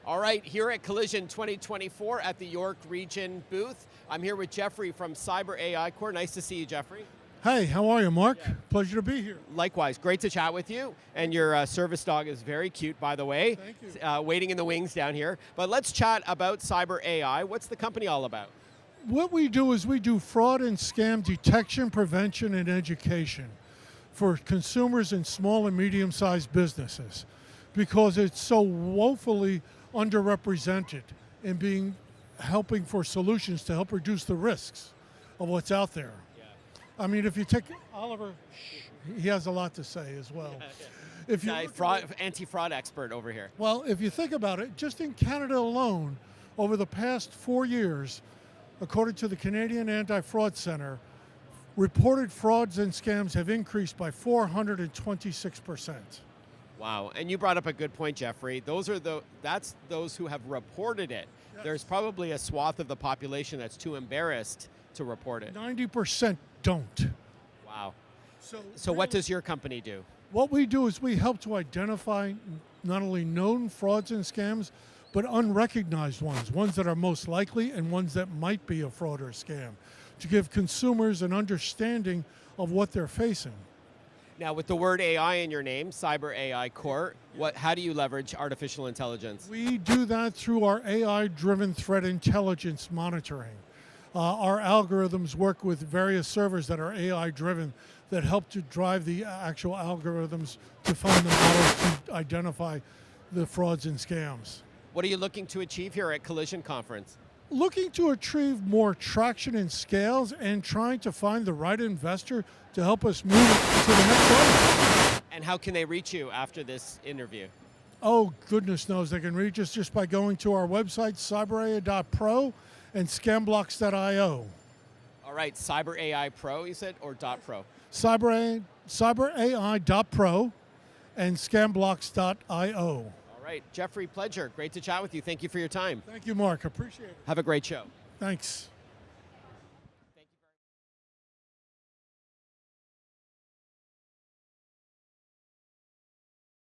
All right, here at Collision 2024 at the York Region booth, I'm here with Jeffrey from CyberAI Corp. Nice to see you, Jeffrey. Hey, how are you, Mark? Yeah. Pleasure to be here. Likewise, great to chat with you. And your service dog is very cute, by the way. Thank you. Waiting in the wings down here. But let's chat about CyberAI. What's the company all about? What we do is we do fraud and scam detection, prevention, and education for consumers and small and medium-sized businesses because it's so woefully underrepresented in helping for solutions to help reduce the risks of what's out there. Yeah. I mean, if you take Oliver, he has a lot to say as well. Yeah. If you anti-fraud expert over here. Well, if you think about it, just in Canada alone, over the past 4 years, according to the Canadian Anti-Fraud Center, reported frauds and scams have increased by 426%. Wow, and you brought up a good point, Jeffrey. That's those who have reported it. Yes. There's probably a swath of the population that's too embarrassed to report it. 90% don't. Wow. So really, what does your company do? What we do is we help to identify not only known frauds and scams, but unrecognized ones that are most likely and ones that might be a fraud or a scam, to give consumers an understanding of what they're facing. Now, with the word AI in your name, CyberAI Corp, how do you leverage artificial intelligence? We do that through our AI-driven threat intelligence monitoring. Our algorithms work with various servers that are AI-driven that help to drive the actual algorithms to find the models to identify the frauds and scams. What are you looking to achieve here at Collision Conference? Looking to achieve more traction and scales and trying to find the right investor to help us move to the next level. And how can they reach you after this interview? Oh, goodness knows they can reach us just by going to our website, cyberai.pro and scamblocks.io. All right, CyberAI Pro, you said, or .pro? CyberAI.pro and scamblocks.io. All right, Jeffrey, pleasure. Great to chat with you. Thank you for your time. Thank you, Mark. Appreciate it. Have a great show. Thanks.